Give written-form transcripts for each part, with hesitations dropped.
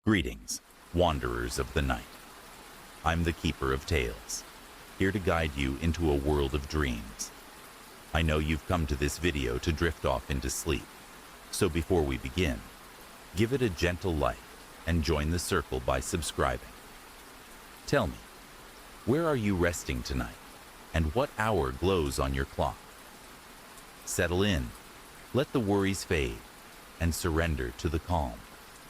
Greetings, wanderers of the night. I'm the Keeper of Tales, here to guide you into a world of dreams. I know you've come to this video to drift off into sleep, so before we begin, give it a gentle like and join the circle by subscribing. Tell me, where are you resting tonight, and what hour glows on your clock? Settle in, let the worries fade, and surrender to the calm.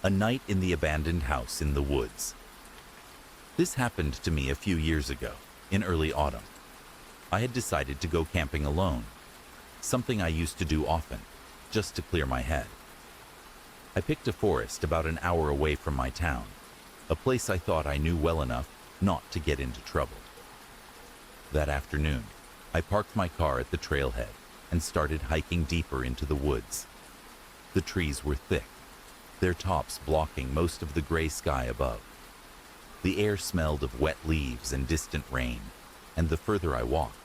A night in the abandoned house in the woods. This happened to me a few years ago, in early autumn. I had decided to go camping alone, something I used to do often, just to clear my head. I picked a forest about an hour away from my town, a place I thought I knew well enough not to get into trouble. That afternoon, I parked my car at the trailhead and started hiking deeper into the woods. The trees were thick, their tops blocking most of the gray sky above. The air smelled of wet leaves and distant rain, and the further I walked,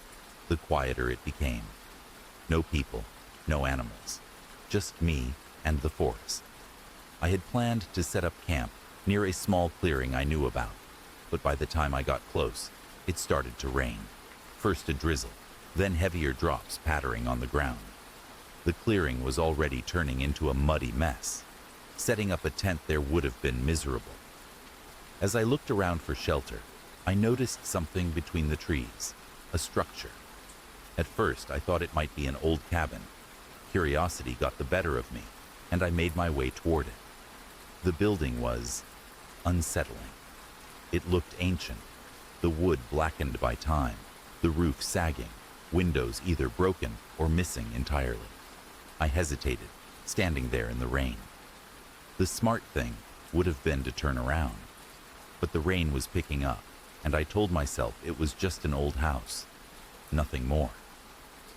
the quieter it became. No people, no animals, just me and the forest. I had planned to set up camp near a small clearing I knew about, but by the time I got close, it started to rain. First a drizzle, then heavier drops pattering on the ground. The clearing was already turning into a muddy mess. Setting up a tent there would have been miserable. As I looked around for shelter, I noticed something between the trees, a structure. At first, I thought it might be an old cabin. Curiosity got the better of me, and I made my way toward it. The building was unsettling. It looked ancient, the wood blackened by time, the roof sagging, windows either broken or missing entirely. I hesitated, standing there in the rain. The smart thing would have been to turn around, but the rain was picking up, and I told myself it was just an old house, nothing more.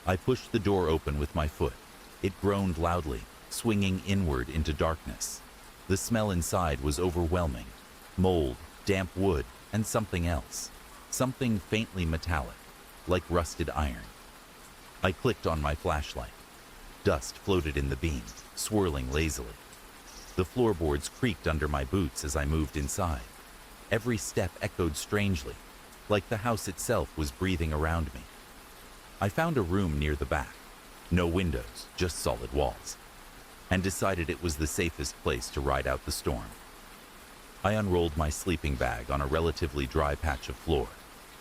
I pushed the door open with my foot. It groaned loudly, swinging inward into darkness. The smell inside was overwhelming: mold, damp wood, and something else, something faintly metallic, like rusted iron. I clicked on my flashlight. Dust floated in the beam, swirling lazily. The floorboards creaked under my boots as I moved inside. Every step echoed strangely, like the house itself was breathing around me. I found a room near the back, no windows, just solid walls, and decided it was the safest place to ride out the storm. I unrolled my sleeping bag on a relatively dry patch of floor,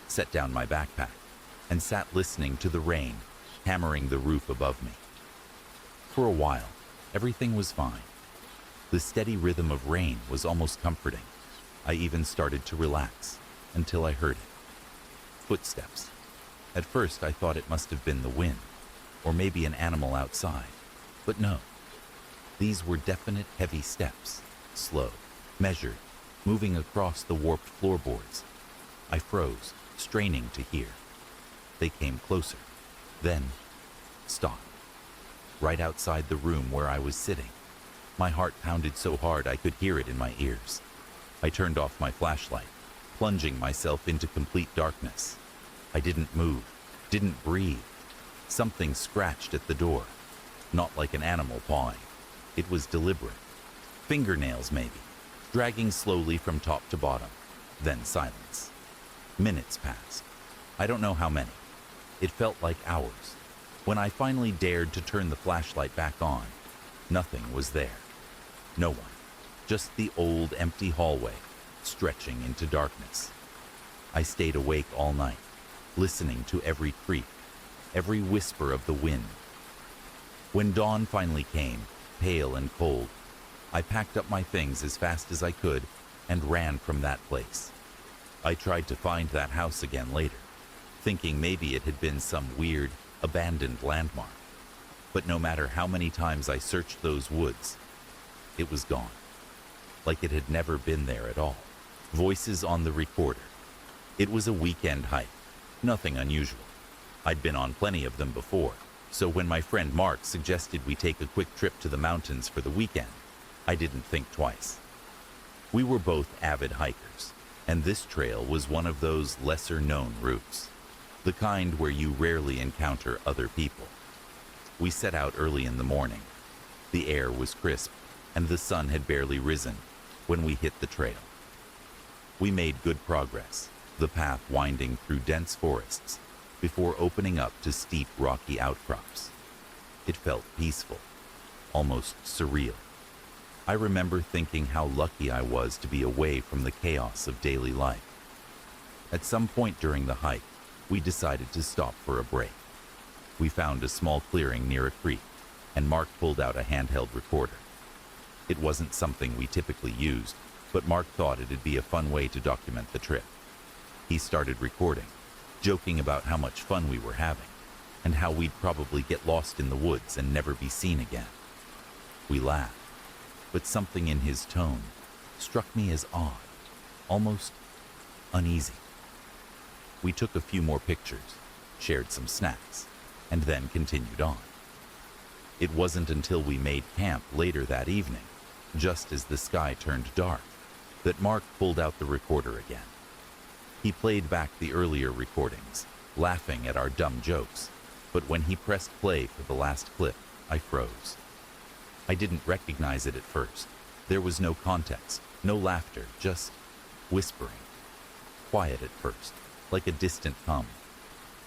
set down my backpack, and sat listening to the rain hammering the roof above me. For a while, everything was fine. The steady rhythm of rain was almost comforting. I even started to relax, until I heard it. Footsteps. At first I thought it must have been the wind, or maybe an animal outside, but no. These were definite heavy steps, slow, measured, moving across the warped floorboards. I froze, straining to hear. They came closer, then stopped, right outside the room where I was sitting. My heart pounded so hard I could hear it in my ears. I turned off my flashlight, plunging myself into complete darkness. I didn't move, didn't breathe. Something scratched at the door, not like an animal pawing. It was deliberate. Fingernails maybe, dragging slowly from top to bottom, then silence. Minutes passed. I don't know how many. It felt like hours. When I finally dared to turn the flashlight back on, nothing was there. No one. Just the old, empty hallway, stretching into darkness. I stayed awake all night, listening to every creak, every whisper of the wind. When dawn finally came, pale and cold, I packed up my things as fast as I could and ran from that place. I tried to find that house again later, thinking maybe it had been some weird, abandoned landmark. But no matter how many times I searched those woods, it was gone. Like it had never been there at all. Voices on the recorder. It was a weekend hike, nothing unusual. I'd been on plenty of them before, so when my friend Mark suggested we take a quick trip to the mountains for the weekend, I didn't think twice. We were both avid hikers, and this trail was one of those lesser-known routes, the kind where you rarely encounter other people. We set out early in the morning. The air was crisp, and the sun had barely risen, when we hit the trail. We made good progress, the path winding through dense forests before opening up to steep rocky outcrops. It felt peaceful, almost surreal. I remember thinking how lucky I was to be away from the chaos of daily life. At some point during the hike, we decided to stop for a break. We found a small clearing near a creek, and Mark pulled out a handheld recorder. It wasn't something we typically used, but Mark thought it'd be a fun way to document the trip. He started recording, joking about how much fun we were having, and how we'd probably get lost in the woods and never be seen again. We laughed, but something in his tone struck me as odd, almost uneasy. We took a few more pictures, shared some snacks, and then continued on. It wasn't until we made camp later that evening, just as the sky turned dark, that Mark pulled out the recorder again. He played back the earlier recordings, laughing at our dumb jokes, but when he pressed play for the last clip, I froze. I didn't recognize it at first. There was no context, no laughter, just whispering. Quiet at first, like a distant hum.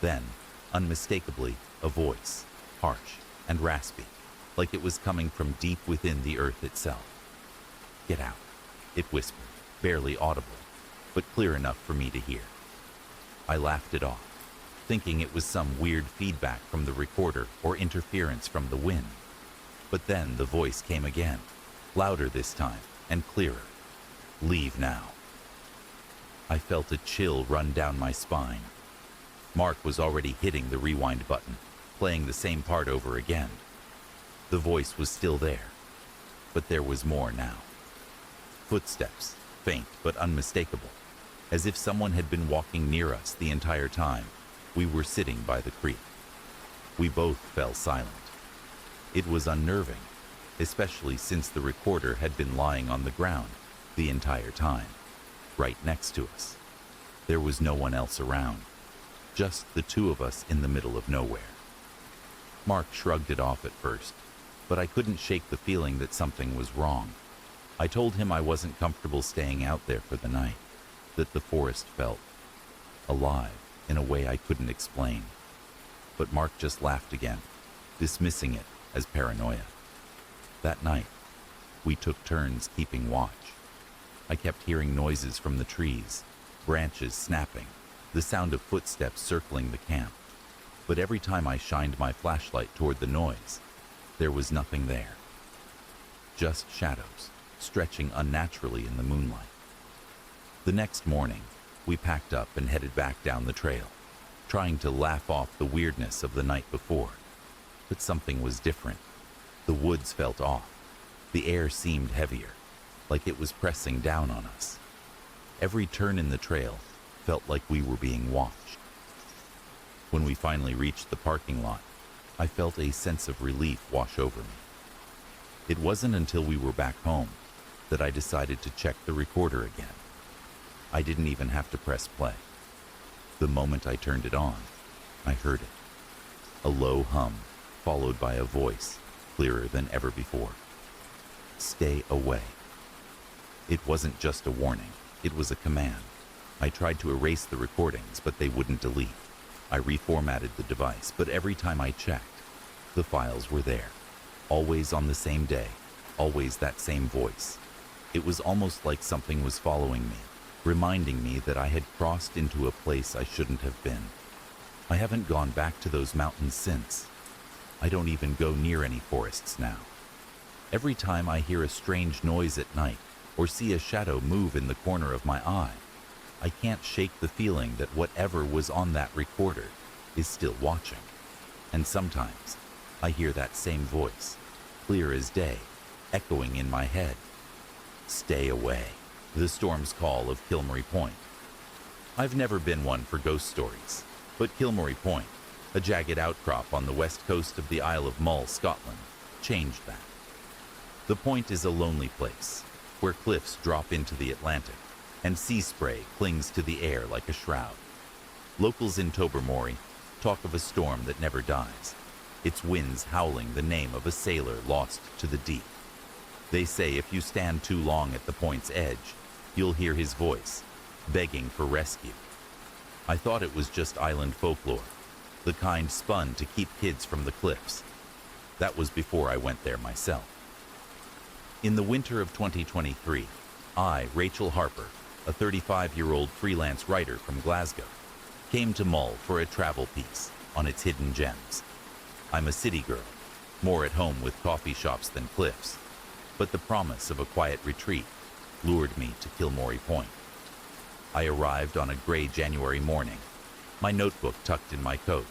Then, unmistakably, a voice, harsh and raspy, like it was coming from deep within the earth itself. "Get out," it whispered, barely audible, but clear enough for me to hear. I laughed it off, thinking it was some weird feedback from the recorder or interference from the wind. But then the voice came again, louder this time and clearer. "Leave now." I felt a chill run down my spine. Mark was already hitting the rewind button, playing the same part over again. The voice was still there, but there was more now. Footsteps, faint but unmistakable, as if someone had been walking near us the entire time we were sitting by the creek. We both fell silent. It was unnerving, especially since the recorder had been lying on the ground the entire time, right next to us. There was no one else around, just the two of us in the middle of nowhere. Mark shrugged it off at first, but I couldn't shake the feeling that something was wrong. I told him I wasn't comfortable staying out there for the night, that the forest felt alive in a way I couldn't explain. But Mark just laughed again, dismissing it as paranoia. That night, we took turns keeping watch. I kept hearing noises from the trees, branches snapping, the sound of footsteps circling the camp. But every time I shined my flashlight toward the noise, there was nothing there. Just shadows, stretching unnaturally in the moonlight. The next morning, we packed up and headed back down the trail, trying to laugh off the weirdness of the night before. But something was different. The woods felt off. The air seemed heavier, like it was pressing down on us. Every turn in the trail felt like we were being watched. When we finally reached the parking lot, I felt a sense of relief wash over me. It wasn't until we were back home that I decided to check the recorder again. I didn't even have to press play. The moment I turned it on, I heard it. A low hum, followed by a voice, clearer than ever before. "Stay away." It wasn't just a warning, it was a command. I tried to erase the recordings, but they wouldn't delete. I reformatted the device, but every time I checked, the files were there. Always on the same day, always that same voice. It was almost like something was following me, reminding me that I had crossed into a place I shouldn't have been. I haven't gone back to those mountains since. I don't even go near any forests now. Every time I hear a strange noise at night or see a shadow move in the corner of my eye, I can't shake the feeling that whatever was on that recorder is still watching. And sometimes I hear that same voice, clear as day, echoing in my head. "Stay away." The storm's call of Kilmary Point. I've never been one for ghost stories, but Kilmary Point, a jagged outcrop on the west coast of the Isle of Mull, Scotland, changed that. The point is a lonely place, where cliffs drop into the Atlantic, and sea spray clings to the air like a shroud. Locals in Tobermory talk of a storm that never dies, its winds howling the name of a sailor lost to the deep. They say if you stand too long at the point's edge, you'll hear his voice, begging for rescue. I thought it was just island folklore, the kind spun to keep kids from the cliffs. That was before I went there myself. In the winter of 2023, I, Rachel Harper, a 35-year-old freelance writer from Glasgow, came to Mull for a travel piece on its hidden gems. I'm a city girl, more at home with coffee shops than cliffs, but the promise of a quiet retreat lured me to Kilmorey Point. I arrived on a gray January morning, my notebook tucked in my coat,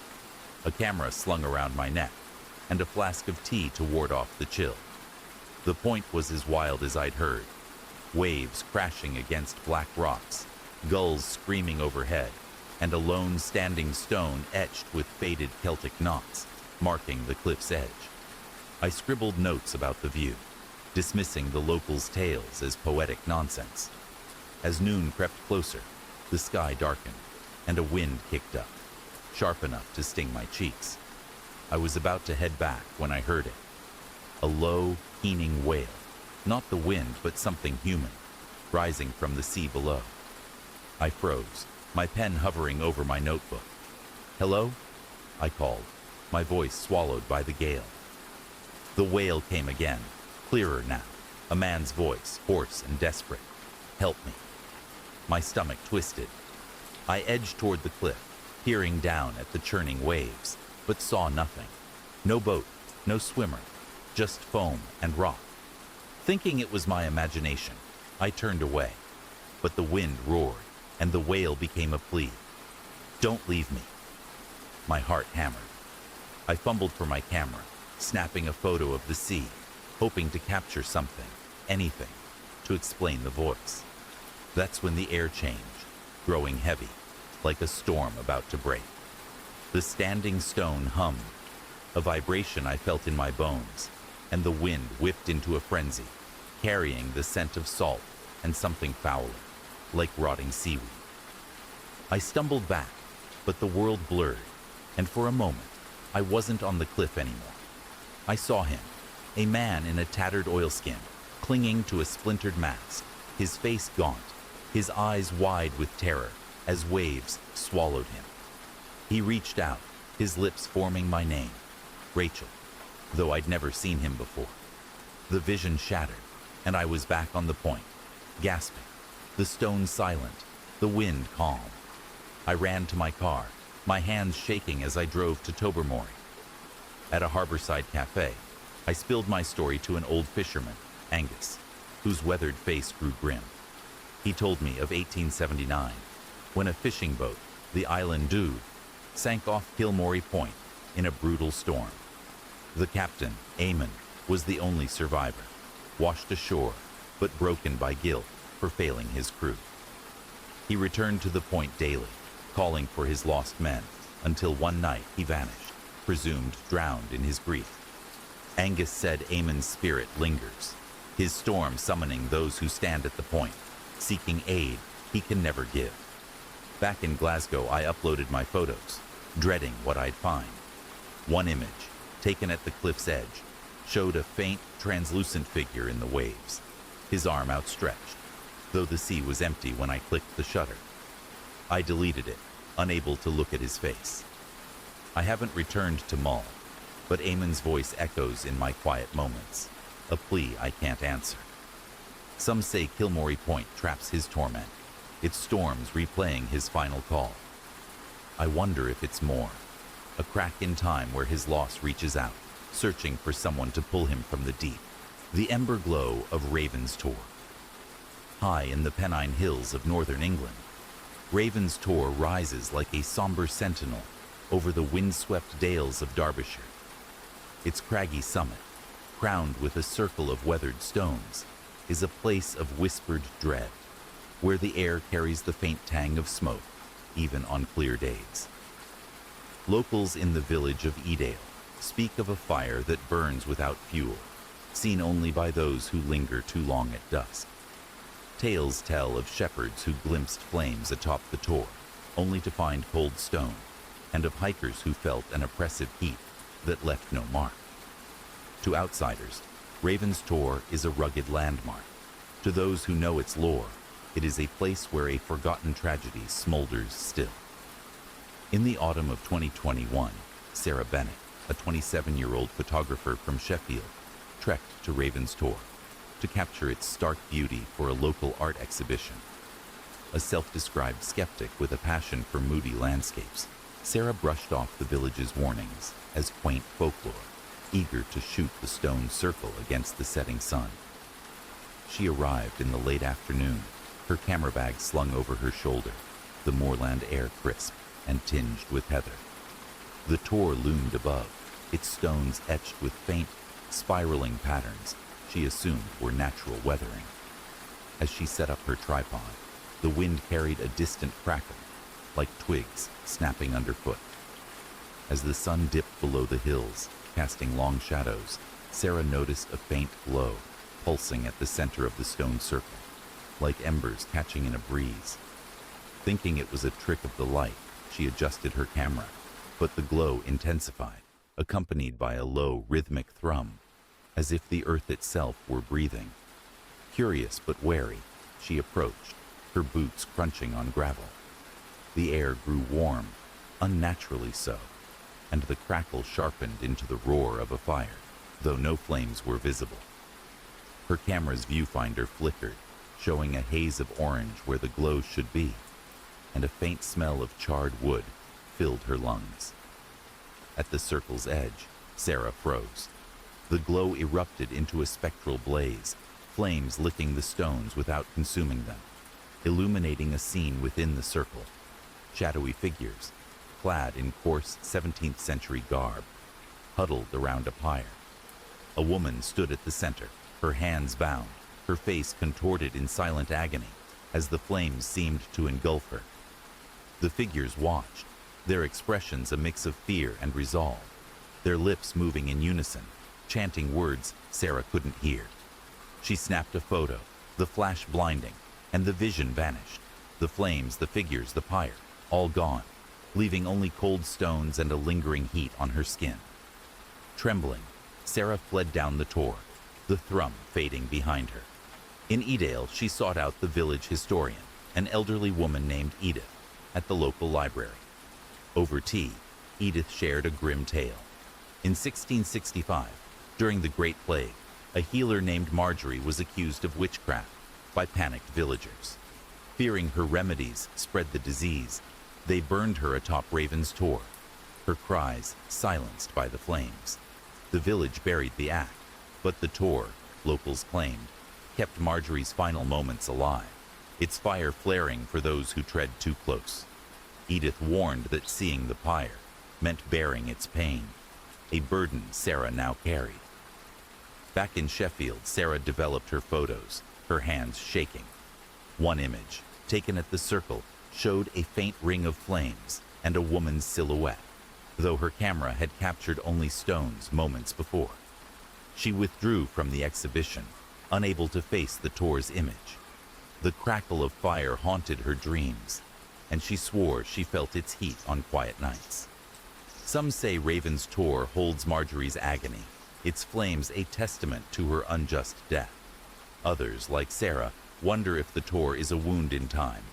a camera slung around my neck, and a flask of tea to ward off the chill. The point was as wild as I'd heard. Waves crashing against black rocks, gulls screaming overhead, and a lone standing stone etched with faded Celtic knots, marking the cliff's edge. I scribbled notes about the view, dismissing the locals' tales as poetic nonsense. As noon crept closer, the sky darkened, and a wind kicked up, sharp enough to sting my cheeks. I was about to head back when I heard it. A low, keening wail, not the wind but something human, rising from the sea below. I froze, my pen hovering over my notebook. "Hello?" I called, my voice swallowed by the gale. The wail came again, clearer now, a man's voice, hoarse and desperate. "Help me." My stomach twisted. I edged toward the cliff, peering down at the churning waves, but saw nothing. No boat, no swimmer, just foam and rock. Thinking it was my imagination, I turned away, but the wind roared, and the wail became a plea. "Don't leave me." My heart hammered. I fumbled for my camera, snapping a photo of the sea, hoping to capture something, anything, to explain the voice. That's when the air changed, growing heavy, like a storm about to break. The standing stone hummed, a vibration I felt in my bones, and the wind whipped into a frenzy, carrying the scent of salt and something fouler, like rotting seaweed. I stumbled back, but the world blurred, and for a moment, I wasn't on the cliff anymore. I saw him, a man in a tattered oilskin, clinging to a splintered mast, his face gaunt, his eyes wide with terror as waves swallowed him. He reached out, his lips forming my name, Rachel, though I'd never seen him before. The vision shattered, and I was back on the point, gasping, the stone silent, the wind calm. I ran to my car, my hands shaking as I drove to Tobermory. At a harborside cafe, I spilled my story to an old fisherman, Angus, whose weathered face grew grim. He told me of 1879, when a fishing boat, the Island Douve, sank off Kilmorey Point in a brutal storm. The captain, Eamon, was the only survivor, washed ashore, but broken by guilt for failing his crew. He returned to the point daily, calling for his lost men, until one night he vanished, presumed drowned in his grief. Angus said Eamon's spirit lingers, his storm summoning those who stand at the point, seeking aid he can never give. Back in Glasgow, I uploaded my photos, dreading what I'd find. One image, taken at the cliff's edge, showed a faint, translucent figure in the waves, his arm outstretched, though the sea was empty when I clicked the shutter. I deleted it, unable to look at his face. I haven't returned to Mull, but Eamon's voice echoes in my quiet moments, a plea I can't answer. Some say Kilmorey Point traps his torment, its storms replaying his final call. I wonder if it's more, a crack in time where his loss reaches out, searching for someone to pull him from the deep, the ember glow of Raven's Tor. High in the Pennine Hills of northern England, Raven's Tor rises like a somber sentinel over the windswept dales of Derbyshire. Its craggy summit, crowned with a circle of weathered stones, is a place of whispered dread, where the air carries the faint tang of smoke, even on clear days. Locals in the village of Edale speak of a fire that burns without fuel, seen only by those who linger too long at dusk. Tales tell of shepherds who glimpsed flames atop the Tor, only to find cold stone, and of hikers who felt an oppressive heat that left no mark. To outsiders, Raven's Tor is a rugged landmark. To those who know its lore, it is a place where a forgotten tragedy smolders still. In the autumn of 2021, Sarah Bennett, a 27-year-old photographer from Sheffield, trekked to Raven's Tor to capture its stark beauty for a local art exhibition. A self-described skeptic with a passion for moody landscapes, Sarah brushed off the village's warnings as quaint folklore, eager to shoot the stone circle against the setting sun. She arrived in the late afternoon, her camera bag slung over her shoulder, the moorland air crisp and tinged with heather. The Tor loomed above, its stones etched with faint, spiraling patterns she assumed were natural weathering. As she set up her tripod, the wind carried a distant crackle, like twigs snapping underfoot. As the sun dipped below the hills, casting long shadows, Sarah noticed a faint glow pulsing at the center of the stone circle, like embers catching in a breeze. Thinking it was a trick of the light, she adjusted her camera, but the glow intensified, accompanied by a low, rhythmic thrum, as if the earth itself were breathing. Curious but wary, she approached, her boots crunching on gravel. The air grew warm, unnaturally so, and the crackle sharpened into the roar of a fire, though no flames were visible. Her camera's viewfinder flickered, showing a haze of orange where the glow should be, and a faint smell of charred wood filled her lungs. At the circle's edge, Sarah froze. The glow erupted into a spectral blaze, flames licking the stones without consuming them, illuminating a scene within the circle. Shadowy figures, clad in coarse 17th century garb, huddled around a pyre. A woman stood at the center, her hands bound, her face contorted in silent agony as the flames seemed to engulf her. The figures watched, their expressions a mix of fear and resolve, their lips moving in unison, chanting words Sarah couldn't hear. She snapped a photo, the flash blinding, and the vision vanished. The flames, the figures, the pyre, all gone, leaving only cold stones and a lingering heat on her skin. Trembling, Sarah fled down the Tor, the thrum fading behind her. In Edale, she sought out the village historian, an elderly woman named Edith, at the local library. Over tea, Edith shared a grim tale. In 1665, during the Great Plague, a healer named Marjorie was accused of witchcraft by panicked villagers. Fearing her remedies spread the disease, they burned her atop Raven's Tor, her cries silenced by the flames. The village buried the act, but the Tor, locals claimed, kept Marjorie's final moments alive, its fire flaring for those who tread too close. Edith warned that seeing the pyre meant bearing its pain, a burden Sarah now carried. Back in Sheffield, Sarah developed her photos, her hands shaking. One image, taken at the circle, showed a faint ring of flames and a woman's silhouette, though her camera had captured only stones moments before. She withdrew from the exhibition, unable to face the Tor's image. The crackle of fire haunted her dreams, and she swore she felt its heat on quiet nights. Some say Raven's Tor holds Marjorie's agony, its flames a testament to her unjust death. Others, like Sarah, wonder if the Tor is a wound in time,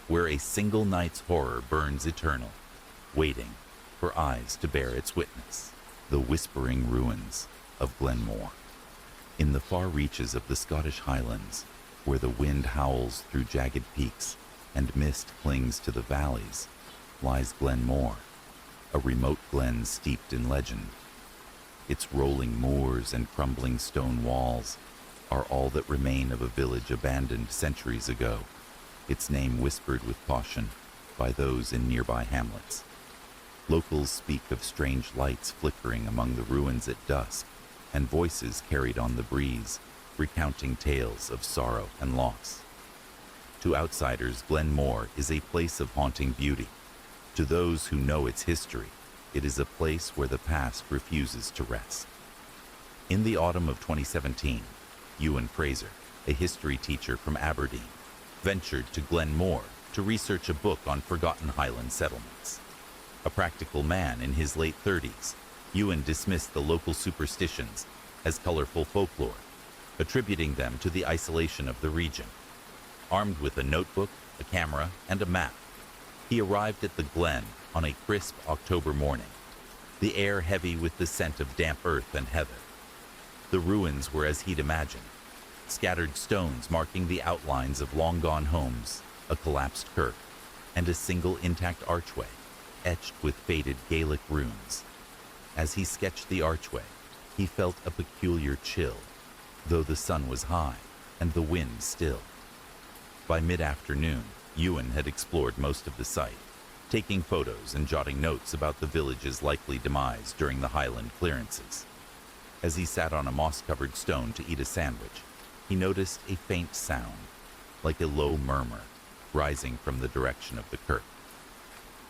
where a single night's horror burns eternal, waiting for eyes to bear its witness. The whispering ruins of Glenmore. In the far reaches of the Scottish Highlands, where the wind howls through jagged peaks and mist clings to the valleys, lies Glenmore, a remote glen steeped in legend. Its rolling moors and crumbling stone walls are all that remain of a village abandoned centuries ago, its name whispered with caution by those in nearby hamlets. Locals speak of strange lights flickering among the ruins at dusk, and voices carried on the breeze, recounting tales of sorrow and loss. To outsiders, Glenmore is a place of haunting beauty. To those who know its history, it is a place where the past refuses to rest. In the autumn of 2017, Ewan Fraser, a history teacher from Aberdeen, ventured to Glenmore to research a book on forgotten Highland settlements. A practical man in his late 30s, Ewan dismissed the local superstitions as colorful folklore, attributing them to the isolation of the region. Armed with a notebook, a camera, and a map, he arrived at the glen on a crisp October morning, the air heavy with the scent of damp earth and heather. The ruins were as he'd imagined, scattered stones marking the outlines of long-gone homes, a collapsed kirk, and a single intact archway, etched with faded Gaelic runes. As he sketched the archway, he felt a peculiar chill, though the sun was high and the wind still. By mid-afternoon, Ewan had explored most of the site, taking photos and jotting notes about the village's likely demise during the highland clearances. As he sat on a moss-covered stone to eat a sandwich, he noticed a faint sound, like a low murmur, rising from the direction of the kirk.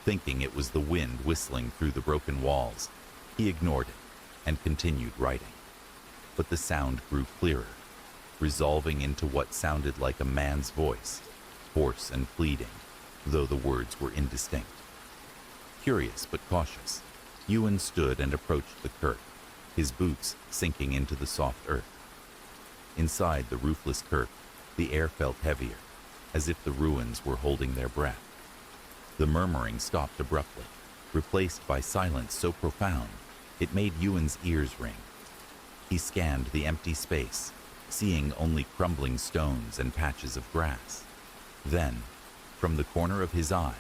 Thinking it was the wind whistling through the broken walls, he ignored it and continued writing. But the sound grew clearer, resolving into what sounded like a man's voice, hoarse and pleading, though the words were indistinct. Curious but cautious, Ewan stood and approached the kirk, his boots sinking into the soft earth. Inside the roofless kirk, the air felt heavier, as if the ruins were holding their breath. The murmuring stopped abruptly, replaced by silence so profound it made Ewan's ears ring. He scanned the empty space, seeing only crumbling stones and patches of grass. Then, from the corner of his eye,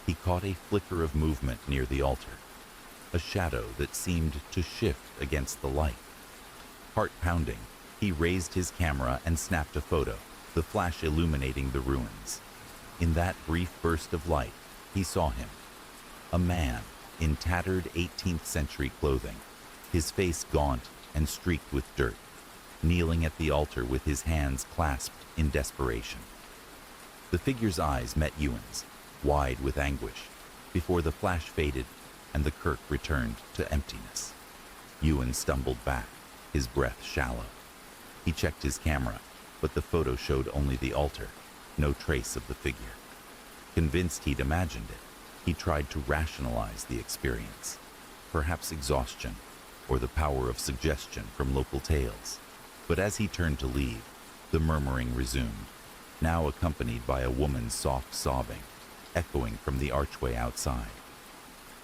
he caught a flicker of movement near the altar, a shadow that seemed to shift against the light. Heart pounding, he raised his camera and snapped a photo, the flash illuminating the ruins. In that brief burst of light, he saw him, a man in tattered 18th century clothing, his face gaunt and streaked with dirt, kneeling at the altar with his hands clasped in desperation. The figure's eyes met Ewan's, wide with anguish, before the flash faded and the kirk returned to emptiness. Ewan stumbled back, his breath shallow. He checked his camera, but the photo showed only the altar, no trace of the figure. Convinced he'd imagined it, he tried to rationalize the experience. Perhaps exhaustion, or the power of suggestion from local tales. But as he turned to leave, the murmuring resumed, now accompanied by a woman's soft sobbing, echoing from the archway outside.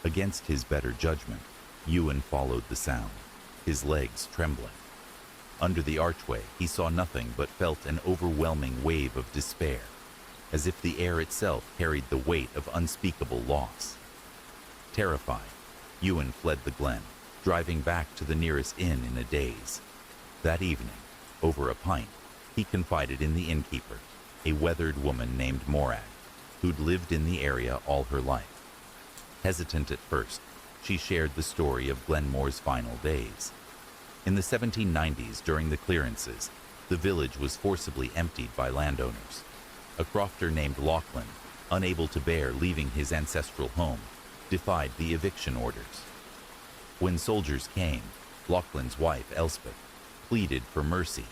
Against his better judgment, Ewan followed the sound, his legs trembling. Under the archway, he saw nothing but felt an overwhelming wave of despair, as if the air itself carried the weight of unspeakable loss. Terrified, Ewan fled the glen, driving back to the nearest inn in a daze. That evening, over a pint, he confided in the innkeeper, a weathered woman named Morag, who'd lived in the area all her life. Hesitant at first, she shared the story of Glenmore's final days. In the 1790s, during the clearances, the village was forcibly emptied by landowners. A crofter named Lachlan, unable to bear leaving his ancestral home, defied the eviction orders. When soldiers came, Lachlan's wife, Elspeth, pleaded for mercy,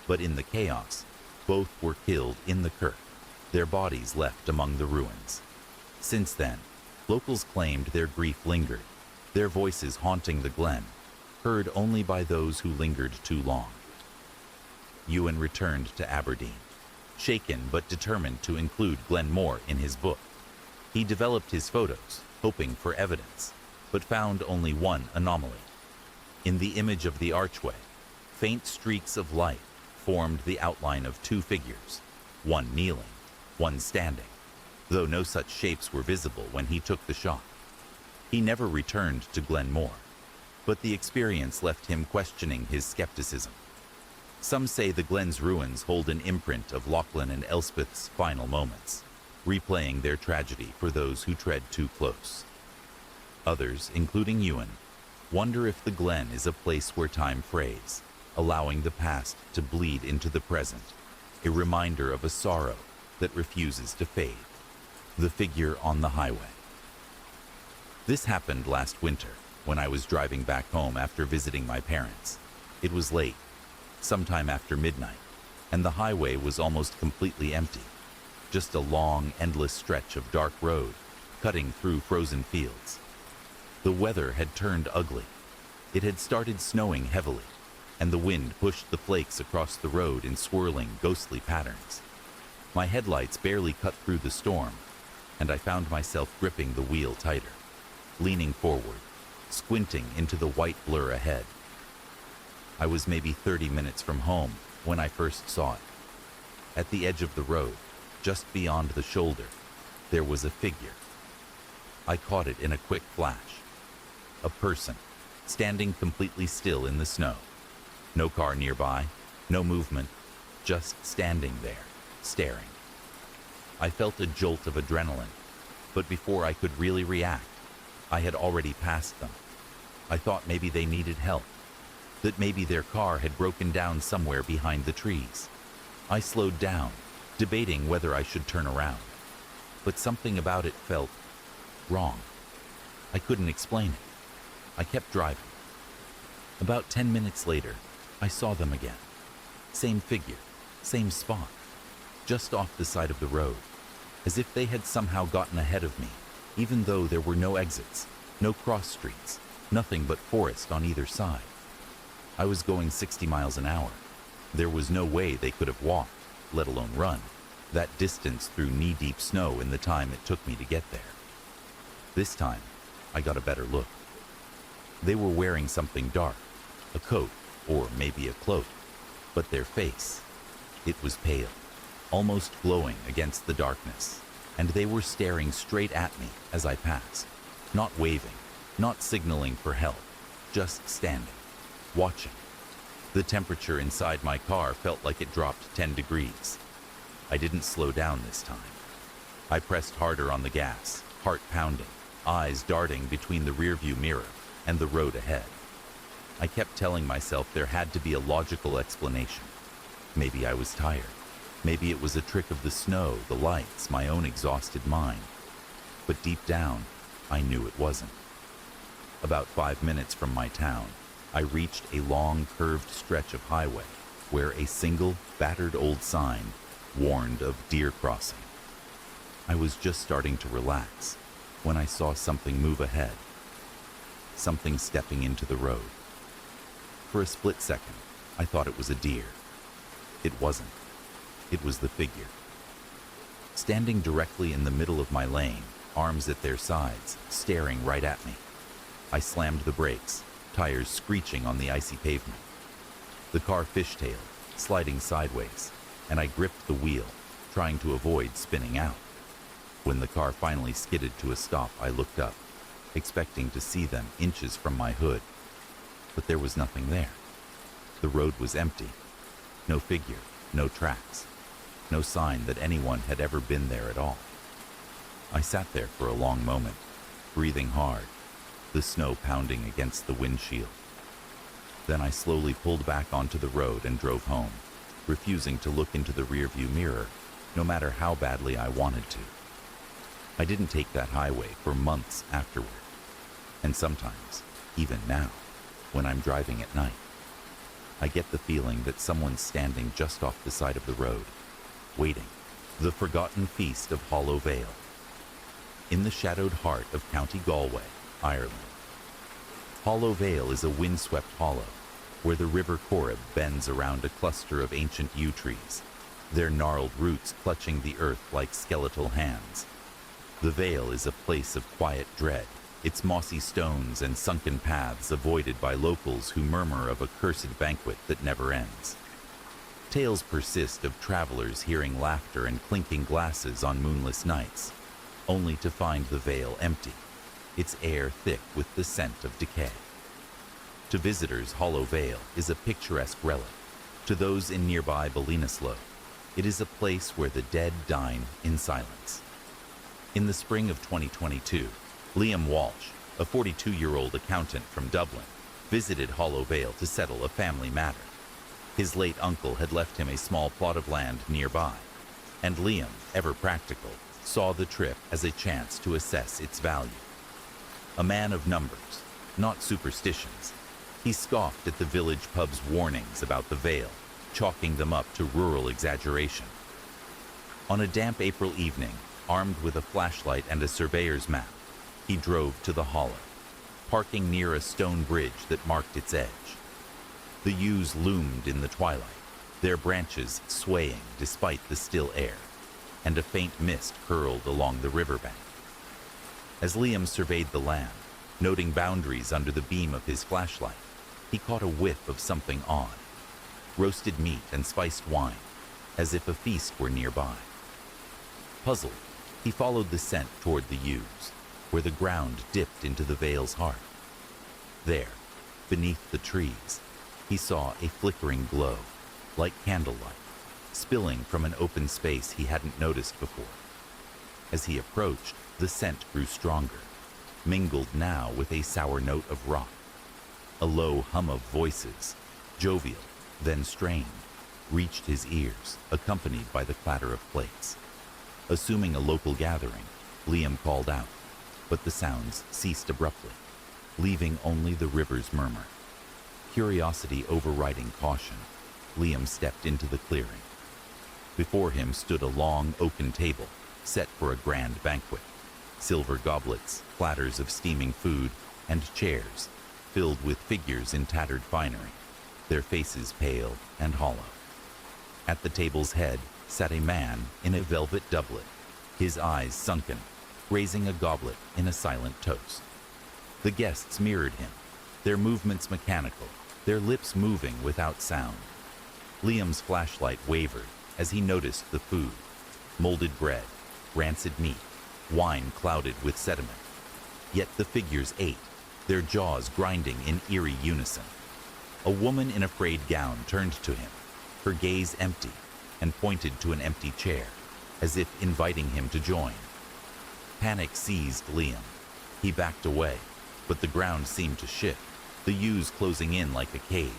but in the chaos, both were killed in the kirk, their bodies left among the ruins. Since then, locals claimed their grief lingered, their voices haunting the glen, heard only by those who lingered too long. Ewan returned to Aberdeen, shaken but determined to include Glenmore in his book. He developed his photos, hoping for evidence, but found only one anomaly. In the image of the archway, faint streaks of light formed the outline of two figures, one kneeling, one standing, though no such shapes were visible when he took the shot. He never returned to Glenmore, but the experience left him questioning his skepticism. Some say the glen's ruins hold an imprint of Lachlan and Elspeth's final moments, replaying their tragedy for those who tread too close. Others, including Ewan, wonder if the glen is a place where time frays, allowing the past to bleed into the present, a reminder of a sorrow that refuses to fade. The figure on the highway. This happened last winter, when I was driving back home after visiting my parents. It was late, sometime after midnight, and the highway was almost completely empty. Just a long, endless stretch of dark road, cutting through frozen fields. The weather had turned ugly. It had started snowing heavily, and the wind pushed the flakes across the road in swirling, ghostly patterns. My headlights barely cut through the storm, and I found myself gripping the wheel tighter, leaning forward, squinting into the white blur ahead. I was maybe 30 minutes from home when I first saw it. At the edge of the road, just beyond the shoulder, there was a figure. I caught it in a quick flash. A person, standing completely still in the snow. No car nearby, no movement, just standing there, staring. I felt a jolt of adrenaline, but before I could really react, I had already passed them. I thought maybe they needed help, that maybe their car had broken down somewhere behind the trees. I slowed down, debating whether I should turn around, but something about it felt wrong. I couldn't explain it. I kept driving. About 10 minutes later, I saw them again. Same figure, same spot, just off the side of the road, as if they had somehow gotten ahead of me, even though there were no exits, no cross streets, nothing but forest on either side. I was going 60 miles an hour. There was no way they could have walked, let alone run, that distance through knee-deep snow in the time it took me to get there. This time, I got a better look. They were wearing something dark, a coat, or maybe a cloak, but their face, it was pale, almost glowing against the darkness, and they were staring straight at me as I passed, not waving, not signaling for help, just standing, watching. The temperature inside my car felt like it dropped 10 degrees. I didn't slow down this time. I pressed harder on the gas, heart pounding, eyes darting between the rearview mirror and the road ahead. I kept telling myself there had to be a logical explanation. Maybe I was tired. Maybe it was a trick of the snow, the lights, my own exhausted mind. But deep down, I knew it wasn't. About 5 minutes from my town, I reached a long, curved stretch of highway where a single, battered old sign warned of deer crossing. I was just starting to relax when I saw something move ahead, something stepping into the road. For a split second, I thought it was a deer. It wasn't. It was the figure. Standing directly in the middle of my lane, arms at their sides, staring right at me. I slammed the brakes, tires screeching on the icy pavement. The car fishtailed, sliding sideways, and I gripped the wheel, trying to avoid spinning out. When the car finally skidded to a stop, I looked up, expecting to see them inches from my hood. But there was nothing there. The road was empty. No figure, no tracks, no sign that anyone had ever been there at all. I sat there for a long moment, breathing hard, the snow pounding against the windshield. Then I slowly pulled back onto the road and drove home, refusing to look into the rearview mirror, no matter how badly I wanted to. I didn't take that highway for months afterward, and sometimes, even now, when I'm driving at night, I get the feeling that someone's standing just off the side of the road, waiting. The forgotten feast of Hollow Vale. In the shadowed heart of County Galway, Ireland. Hollow Vale is a windswept hollow where the River Corrib bends around a cluster of ancient yew trees, their gnarled roots clutching the earth like skeletal hands. The vale is a place of quiet dread, its mossy stones and sunken paths avoided by locals who murmur of a cursed banquet that never ends. Tales persist of travelers hearing laughter and clinking glasses on moonless nights, only to find the vale empty, its air thick with the scent of decay. To visitors, Hollow Vale is a picturesque relic. To those in nearby Ballinasloe, it is a place where the dead dine in silence. In the spring of 2022, Liam Walsh, a 42-year-old accountant from Dublin, visited Hollow Vale to settle a family matter. His late uncle had left him a small plot of land nearby, and Liam, ever practical, saw the trip as a chance to assess its value. A man of numbers, not superstitions, he scoffed at the village pub's warnings about the Vale, chalking them up to rural exaggeration. On a damp April evening, armed with a flashlight and a surveyor's map, he drove to the hollow, parking near a stone bridge that marked its edge. The yews loomed in the twilight, their branches swaying despite the still air, and a faint mist curled along the riverbank. As Liam surveyed the land, noting boundaries under the beam of his flashlight, he caught a whiff of something odd. Roasted meat and spiced wine, as if a feast were nearby. Puzzled, he followed the scent toward the yews, where the ground dipped into the vale's heart. There, beneath the trees, he saw a flickering glow, like candlelight, spilling from an open space he hadn't noticed before. As he approached, the scent grew stronger, mingled now with a sour note of rot. A low hum of voices, jovial, then strained, reached his ears, accompanied by the clatter of plates. Assuming a local gathering, Liam called out, but the sounds ceased abruptly, leaving only the river's murmur. Curiosity overriding caution, Liam stepped into the clearing. Before him stood a long oaken table, set for a grand banquet. Silver goblets, platters of steaming food, and chairs, filled with figures in tattered finery, their faces pale and hollow. At the table's head sat a man in a velvet doublet, his eyes sunken, raising a goblet in a silent toast. The guests mirrored him, their movements mechanical, their lips moving without sound. Liam's flashlight wavered as he noticed the food: molded bread, rancid meat, wine clouded with sediment. Yet the figures ate, their jaws grinding in eerie unison. A woman in a frayed gown turned to him, her gaze empty, and pointed to an empty chair, as if inviting him to join. Panic seized Liam. He backed away, but the ground seemed to shift, the yews closing in like a cage.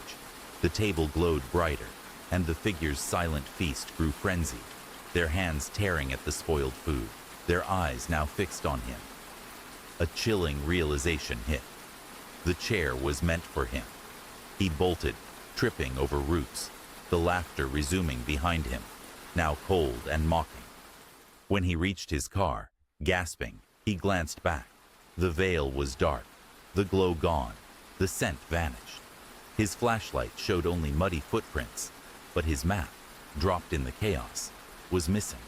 The table glowed brighter, and the figures' silent feast grew frenzied, their hands tearing at the spoiled food, their eyes now fixed on him. A chilling realization hit. The chair was meant for him. He bolted, tripping over roots, the laughter resuming behind him, now cold and mocking. When he reached his car, gasping, he glanced back. The veil was dark, the glow gone, the scent vanished. His flashlight showed only muddy footprints, but his map, dropped in the chaos, was missing.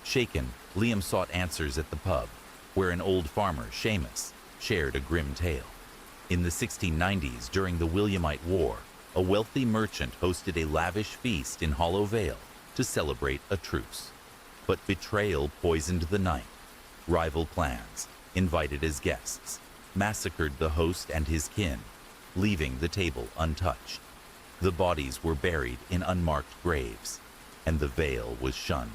Shaken, Liam sought answers at the pub, where an old farmer, Seamus, shared a grim tale. In the 1690s, during the Williamite War, a wealthy merchant hosted a lavish feast in Hollow Vale to celebrate a truce. But betrayal poisoned the night. Rival clans, invited as guests, massacred the host and his kin, leaving the table untouched. The bodies were buried in unmarked graves, and the Vale was shunned,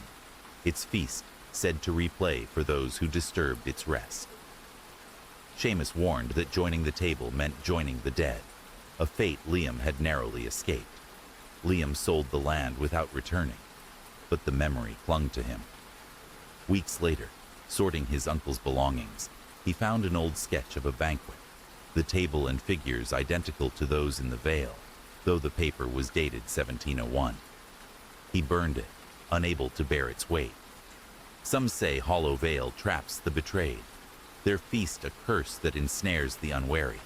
its feast said to replay for those who disturbed its rest. Seamus warned that joining the table meant joining the dead, a fate Liam had narrowly escaped. Liam sold the land without returning, but the memory clung to him. Weeks later, sorting his uncle's belongings, he found an old sketch of a banquet, the table and figures identical to those in the Vale, though the paper was dated 1701. He burned it, unable to bear its weight. Some say Hollow Vale traps the betrayed, their feast a curse that ensnares the unwary.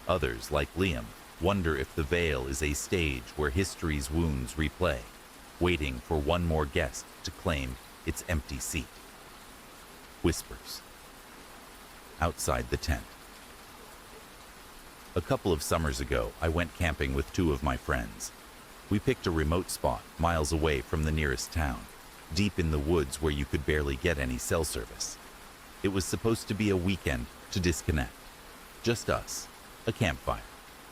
Others, like Liam, wonder if the Vale is a stage where history's wounds replay, waiting for one more guest to claim its empty seat. Whispers. Outside the tent. A couple of summers ago, I went camping with two of my friends. We picked a remote spot miles away from the nearest town, deep in the woods where you could barely get any cell service. It was supposed to be a weekend to disconnect. Just us, a campfire,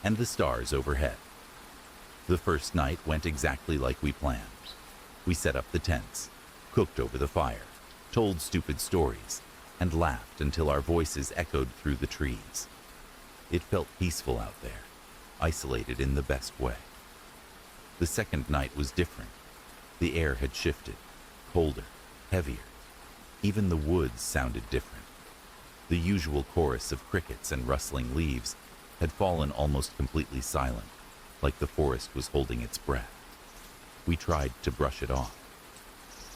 and the stars overhead. The first night went exactly like we planned. We set up the tents, cooked over the fire, told stupid stories, and laughed until our voices echoed through the trees. It felt peaceful out there, isolated in the best way. The second night was different. The air had shifted, colder, heavier. Even the woods sounded different. The usual chorus of crickets and rustling leaves had fallen almost completely silent, like the forest was holding its breath. We tried to brush it off.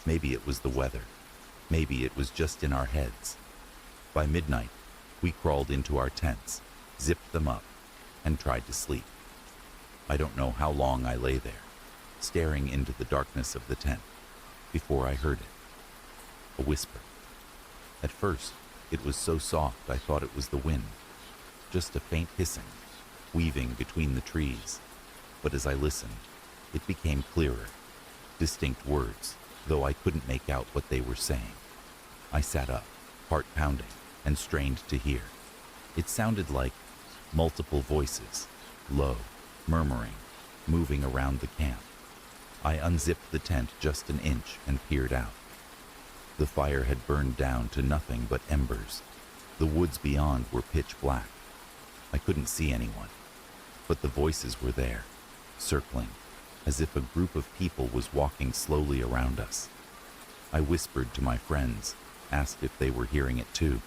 Maybe it was the weather. Maybe it was just in our heads. By midnight, we crawled into our tents, zipped them up, and tried to sleep. I don't know how long I lay there, staring into the darkness of the tent, before I heard it. A whisper. At first, it was so soft I thought it was the wind, just a faint hissing, weaving between the trees. But as I listened, it became clearer, distinct words, though I couldn't make out what they were saying. I sat up, heart pounding, and strained to hear. It sounded like multiple voices, low, murmuring, moving around the camp. I unzipped the tent just an inch and peered out. The fire had burned down to nothing but embers. The woods beyond were pitch black. I couldn't see anyone, but the voices were there, circling, as if a group of people was walking slowly around us. I whispered to my friends, asked if they were hearing it too.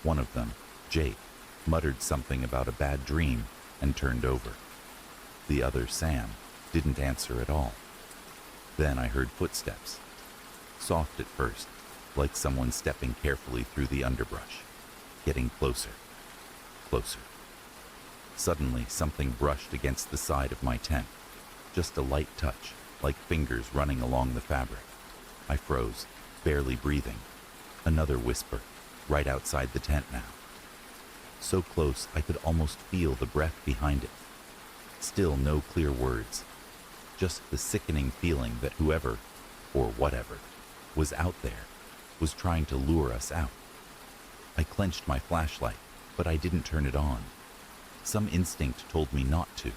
One of them, Jake, muttered something about a bad dream and turned over. The other, Sam, didn't answer at all. Then I heard footsteps. Soft at first, like someone stepping carefully through the underbrush, getting closer, closer. Suddenly, something brushed against the side of my tent, just a light touch, like fingers running along the fabric. I froze, barely breathing. Another whisper, right outside the tent now. So close I could almost feel the breath behind it. Still no clear words, just the sickening feeling that whoever, or whatever, was out there, was trying to lure us out. I clenched my flashlight, but I didn't turn it on. Some instinct told me not to,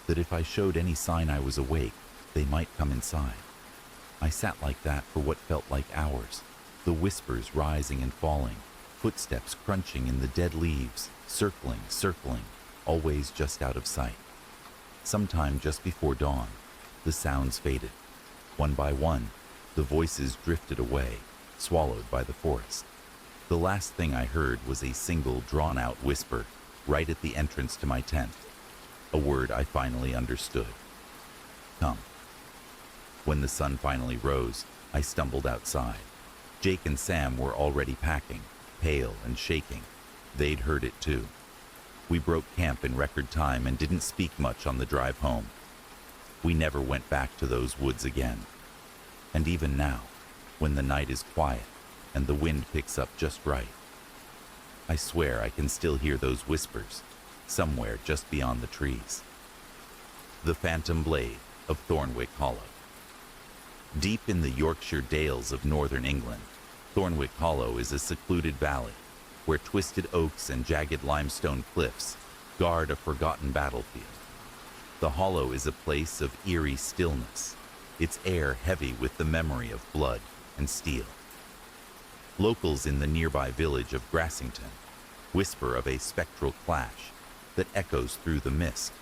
that if I showed any sign I was awake, they might come inside. I sat like that for what felt like hours, the whispers rising and falling, footsteps crunching in the dead leaves, circling, always just out of sight. Sometime just before dawn, the sounds faded. One by one, the voices drifted away, swallowed by the forest. The last thing I heard was a single drawn-out whisper right at the entrance to my tent, a word I finally understood. Come. When the sun finally rose, I stumbled outside. Jake and Sam were already packing, pale and shaking. They'd heard it too. We broke camp in record time and didn't speak much on the drive home. We never went back to those woods again. And even now, when the night is quiet and the wind picks up just right, I swear I can still hear those whispers, somewhere just beyond the trees. The Phantom Blade of Thornwick Hollow. Deep in the Yorkshire Dales of northern England, Thornwick Hollow is a secluded valley where twisted oaks and jagged limestone cliffs guard a forgotten battlefield. The hollow is a place of eerie stillness, its air heavy with the memory of blood and steel. Locals in the nearby village of Grassington whisper of a spectral clash that echoes through the mist,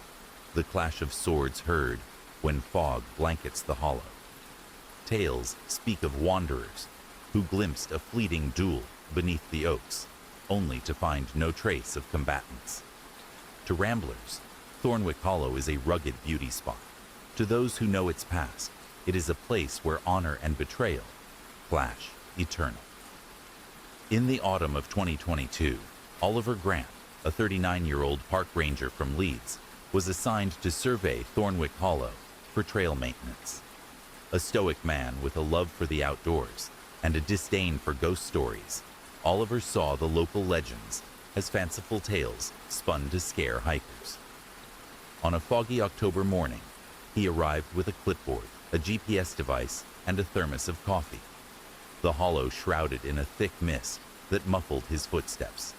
the clash of swords heard when fog blankets the hollow. Tales speak of wanderers who glimpsed a fleeting duel beneath the oaks, only to find no trace of combatants. To ramblers, Thornwick Hollow is a rugged beauty spot. To those who know its past, it is a place where honor and betrayal clash eternal. In the autumn of 2022, Oliver Grant, a 39-year-old park ranger from Leeds, was assigned to survey Thornwick Hollow for trail maintenance. A stoic man with a love for the outdoors and a disdain for ghost stories, Oliver saw the local legends as fanciful tales spun to scare hikers. On a foggy October morning, he arrived with a clipboard, a GPS device, and a thermos of coffee. The hollow shrouded in a thick mist that muffled his footsteps.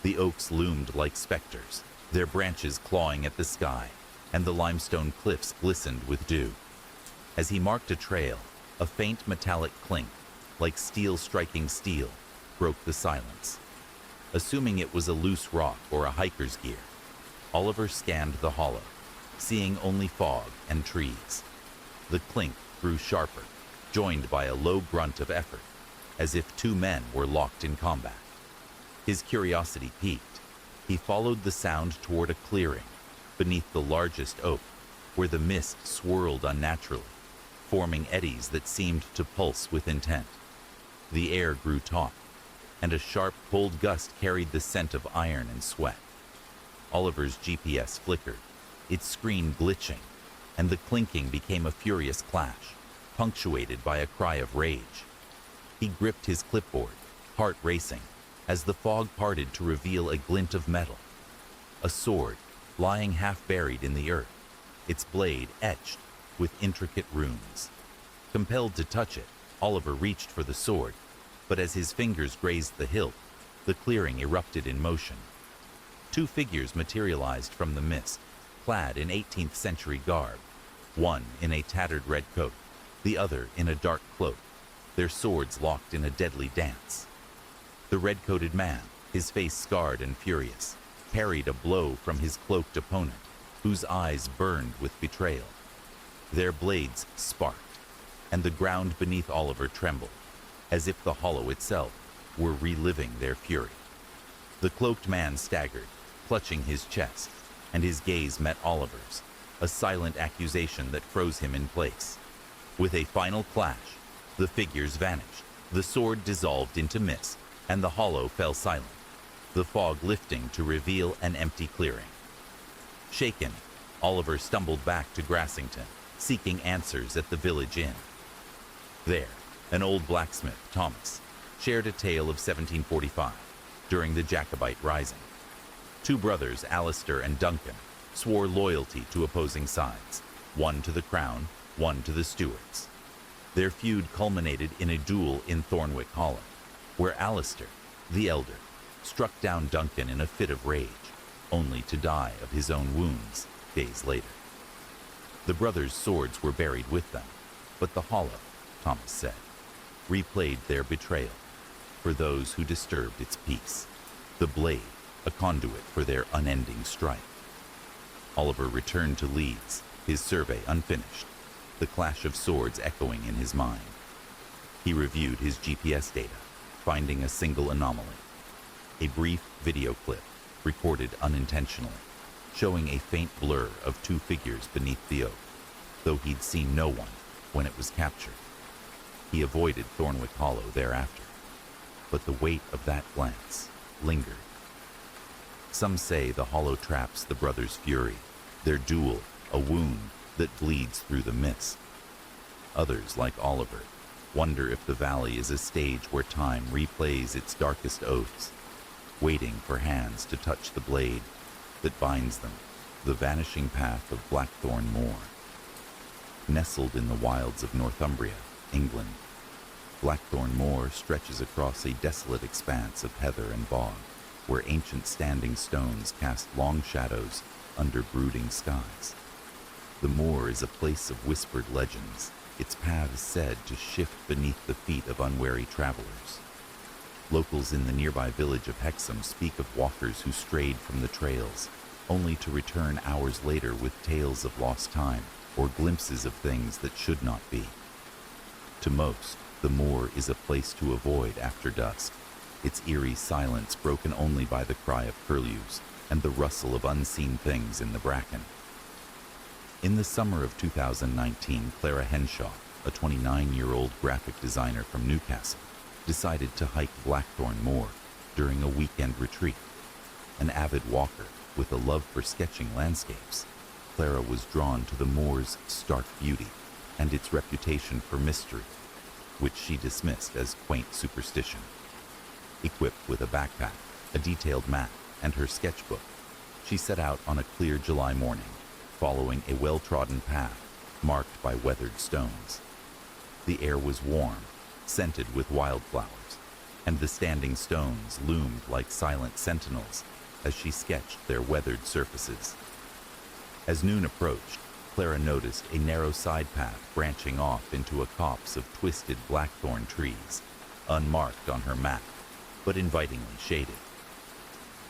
The oaks loomed like specters, their branches clawing at the sky, and the limestone cliffs glistened with dew. As he marked a trail, a faint metallic clink, like steel striking steel, broke the silence. Assuming it was a loose rock or a hiker's gear, Oliver scanned the hollow, seeing only fog and trees. The clink grew sharper, joined by a low grunt of effort, as if two men were locked in combat. His curiosity piqued. He followed the sound toward a clearing beneath the largest oak, where the mist swirled unnaturally, forming eddies that seemed to pulse with intent. The air grew taut, and a sharp, cold gust carried the scent of iron and sweat. Oliver's GPS flickered, its screen glitching, and the clinking became a furious clash, punctuated by a cry of rage. He gripped his clipboard, heart racing, as the fog parted to reveal a glint of metal. A sword, lying half buried in the earth, its blade etched with intricate runes. Compelled to touch it, Oliver reached for the sword, but as his fingers grazed the hilt, the clearing erupted in motion. Two figures materialized from the mist, clad in 18th century garb, one in a tattered red coat, the other in a dark cloak, their swords locked in a deadly dance. The red-coated man, his face scarred and furious, parried a blow from his cloaked opponent, whose eyes burned with betrayal. Their blades sparked, and the ground beneath Oliver trembled, as if the hollow itself were reliving their fury. The cloaked man staggered, clutching his chest, and his gaze met Oliver's, a silent accusation that froze him in place. With a final clash, the figures vanished, the sword dissolved into mist, and the hollow fell silent, the fog lifting to reveal an empty clearing. Shaken, Oliver stumbled back to Grassington, seeking answers at the village inn. There, an old blacksmith, Thomas, shared a tale of 1745, during the Jacobite Rising. Two brothers, Alistair and Duncan, swore loyalty to opposing sides, one to the crown, one to the Stuarts. Their feud culminated in a duel in Thornwick Hollow, where Alistair, the elder, struck down Duncan in a fit of rage, only to die of his own wounds days later. The brothers' swords were buried with them, but the hollow, Thomas said, replayed their betrayal for those who disturbed its peace, the blade a conduit for their unending strife. Oliver returned to Leeds, his survey unfinished, the clash of swords echoing in his mind. He reviewed his GPS data, finding a single anomaly. A brief video clip, recorded unintentionally, showing a faint blur of two figures beneath the oak, though he'd seen no one when it was captured. He avoided Thornwick Hollow thereafter, but the weight of that glance lingered. Some say the hollow traps the brothers' fury, their duel a wound that bleeds through the mist. Others, like Oliver, wonder if the valley is a stage where time replays its darkest oaths, waiting for hands to touch the blade that binds them, the vanishing path of Blackthorn Moor. Nestled in the wilds of Northumbria, England, Blackthorn Moor stretches across a desolate expanse of heather and bog, where ancient standing stones cast long shadows under brooding skies. The moor is a place of whispered legends, its paths said to shift beneath the feet of unwary travelers. Locals in the nearby village of Hexham speak of walkers who strayed from the trails, only to return hours later with tales of lost time or glimpses of things that should not be. To most, the moor is a place to avoid after dusk, its eerie silence broken only by the cry of curlews and the rustle of unseen things in the bracken. In the summer of 2019, Clara Henshaw, a 29-year-old graphic designer from Newcastle, decided to hike Blackthorn Moor during a weekend retreat. An avid walker with a love for sketching landscapes, Clara was drawn to the moor's stark beauty and its reputation for mystery, which she dismissed as quaint superstition. Equipped with a backpack, a detailed map, and her sketchbook, she set out on a clear July morning, following a well-trodden path marked by weathered stones. The air was warm, scented with wildflowers, and the standing stones loomed like silent sentinels as she sketched their weathered surfaces. As noon approached, Clara noticed a narrow side path branching off into a copse of twisted blackthorn trees, unmarked on her map, but invitingly shaded.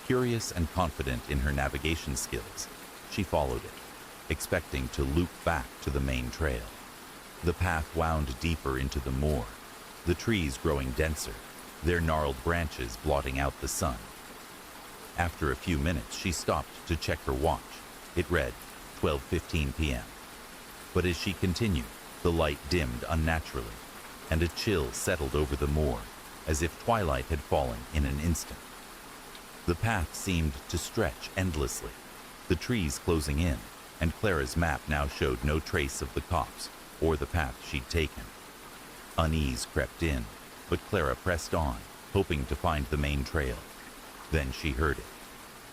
Curious and confident in her navigation skills, she followed it, expecting to loop back to the main trail. The path wound deeper into the moor, the trees growing denser, their gnarled branches blotting out the sun. After a few minutes, she stopped to check her watch. It read 12:15 p.m. But as she continued, the light dimmed unnaturally, and a chill settled over the moor, as if twilight had fallen in an instant. The path seemed to stretch endlessly, the trees closing in, and Clara's map now showed no trace of the cops or the path she'd taken. Unease crept in, but Clara pressed on, hoping to find the main trail. Then she heard it,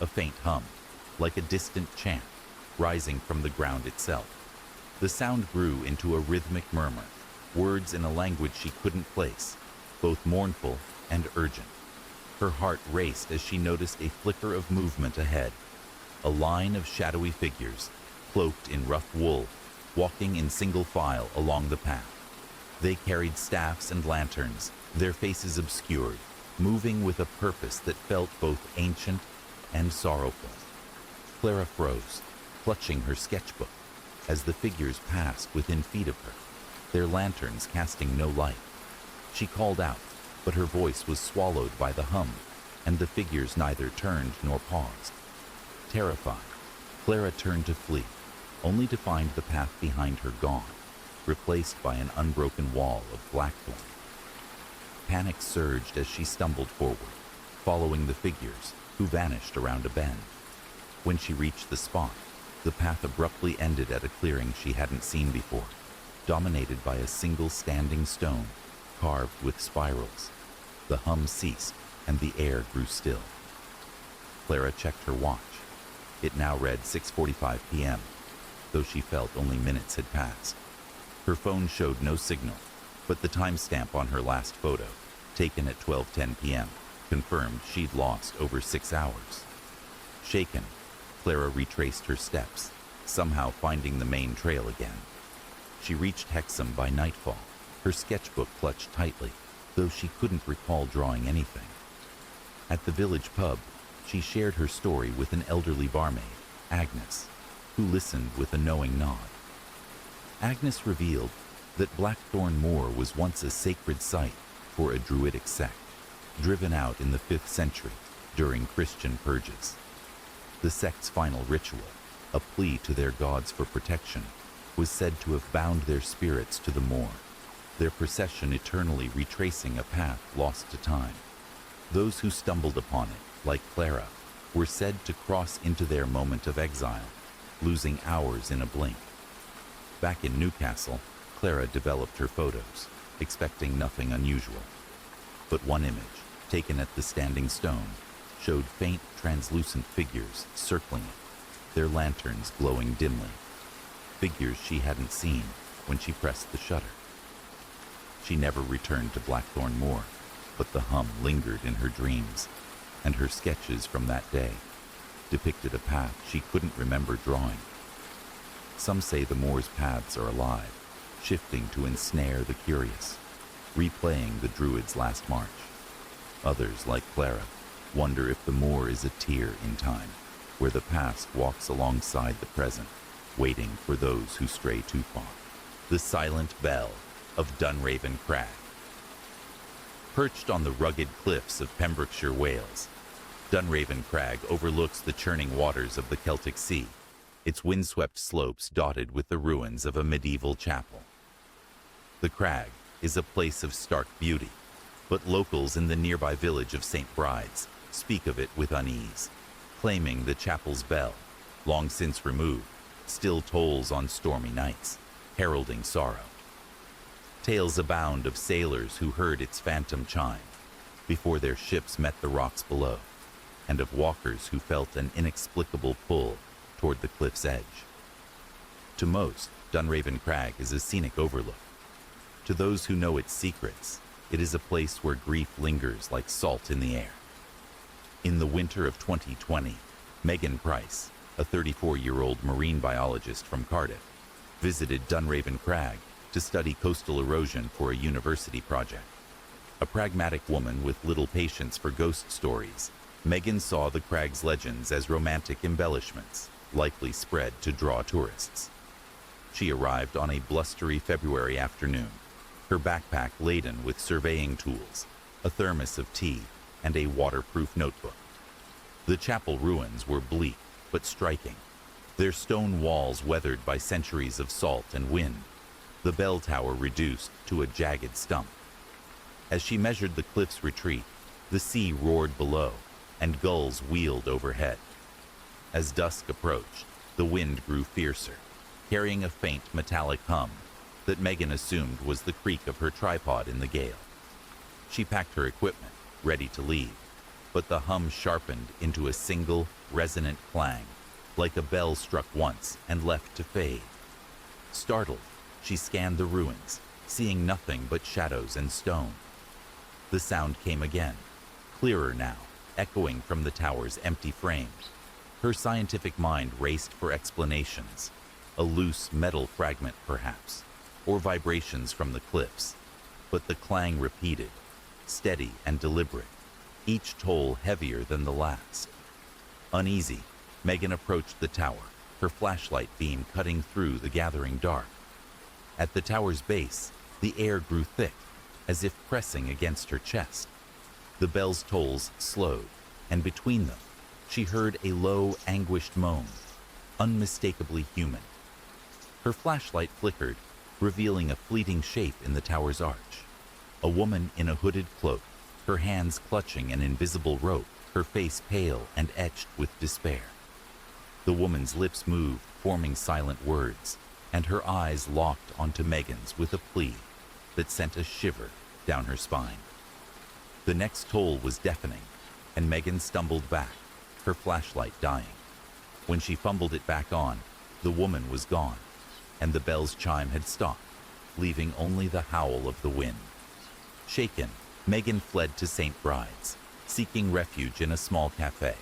a faint hum, like a distant chant, rising from the ground itself. The sound grew into a rhythmic murmur, words in a language she couldn't place, both mournful and urgent. Her heart raced as she noticed a flicker of movement ahead, a line of shadowy figures, cloaked in rough wool, walking in single file along the path. They carried staffs and lanterns, their faces obscured, moving with a purpose that felt both ancient and sorrowful. Clara froze, clutching her sketchbook, as the figures passed within feet of her, their lanterns casting no light. She called out, but her voice was swallowed by the hum, and the figures neither turned nor paused. Terrified, Clara turned to flee, only to find the path behind her gone, replaced by an unbroken wall of blackthorn. Panic surged as she stumbled forward, following the figures, who vanished around a bend. When she reached the spot, the path abruptly ended at a clearing she hadn't seen before, dominated by a single standing stone, carved with spirals. The hum ceased, and the air grew still. Clara checked her watch. It now read 6:45 p.m., though she felt only minutes had passed. Her phone showed no signal, but the timestamp on her last photo, taken at 12:10 p.m., confirmed she'd lost over 6 hours. Shaken, Clara retraced her steps, somehow finding the main trail again. She reached Hexham by nightfall, her sketchbook clutched tightly, though she couldn't recall drawing anything. At the village pub, she shared her story with an elderly barmaid, Agnes, who listened with a knowing nod. Agnes revealed that Blackthorn Moor was once a sacred site for a druidic sect, driven out in the 5th century during Christian purges. The sect's final ritual, a plea to their gods for protection, was said to have bound their spirits to the moor, their procession eternally retracing a path lost to time. Those who stumbled upon it, like Clara, were said to cross into their moment of exile, losing hours in a blink. Back in Newcastle, Clara developed her photos, expecting nothing unusual. But one image, taken at the standing stone, showed faint, translucent figures circling it, their lanterns glowing dimly. Figures she hadn't seen when she pressed the shutter. She never returned to Blackthorn Moor, but the hum lingered in her dreams, and her sketches from that day depicted a path she couldn't remember drawing. Some say the moor's paths are alive, shifting to ensnare the curious, replaying the druid's last march. Others, like Clara, wonder if the moor is a tier in time, where the past walks alongside the present, waiting for those who stray too far. The silent bell of Dunraven Crag. Perched on the rugged cliffs of Pembrokeshire, Wales, Dunraven Crag overlooks the churning waters of the Celtic Sea, its windswept slopes dotted with the ruins of a medieval chapel. The crag is a place of stark beauty, but locals in the nearby village of St. Bride's speak of it with unease, claiming the chapel's bell, long since removed, still tolls on stormy nights, heralding sorrow. Tales abound of sailors who heard its phantom chime before their ships met the rocks below, and of walkers who felt an inexplicable pull toward the cliff's edge. To most, Dunraven Crag is a scenic overlook. To those who know its secrets, it is a place where grief lingers like salt in the air. In the winter of 2020, Megan Price, a 34-year-old marine biologist from Cardiff, visited Dunraven Crag to study coastal erosion for a university project. A pragmatic woman with little patience for ghost stories, Megan saw the crag's legends as romantic embellishments, likely spread to draw tourists. She arrived on a blustery February afternoon, her backpack laden with surveying tools, a thermos of tea, and a waterproof notebook. The chapel ruins were bleak but striking, their stone walls weathered by centuries of salt and wind, the bell tower reduced to a jagged stump. As she measured the cliff's retreat, the sea roared below, and gulls wheeled overhead. As dusk approached, The wind grew fiercer, carrying a faint metallic hum that Megan assumed was the creak of her tripod in the gale. She packed her equipment, ready to leave, but the hum sharpened into a single, resonant clang, like a bell struck once and left to fade. Startled, she scanned the ruins, seeing nothing but shadows and stone. The sound came again, clearer now, echoing from the tower's empty frames. Her scientific mind raced for explanations, a loose metal fragment perhaps, or vibrations from the cliffs. But the clang repeated, steady and deliberate, each toll heavier than the last. Uneasy, Megan approached the tower, her flashlight beam cutting through the gathering dark. At the tower's base, the air grew thick, as if pressing against her chest. The bell's tolls slowed, and between them, she heard a low, anguished moan, unmistakably human. Her flashlight flickered, revealing a fleeting shape in the tower's arch. A woman in a hooded cloak, her hands clutching an invisible rope, her face pale and etched with despair. The woman's lips moved, forming silent words, and her eyes locked onto Megan's with a plea that sent a shiver down her spine. The next toll was deafening, and Megan stumbled back, her flashlight dying. When she fumbled it back on, the woman was gone, and the bell's chime had stopped, leaving only the howl of the wind. Shaken, Megan fled to St. Bride's, seeking refuge in a small cafe.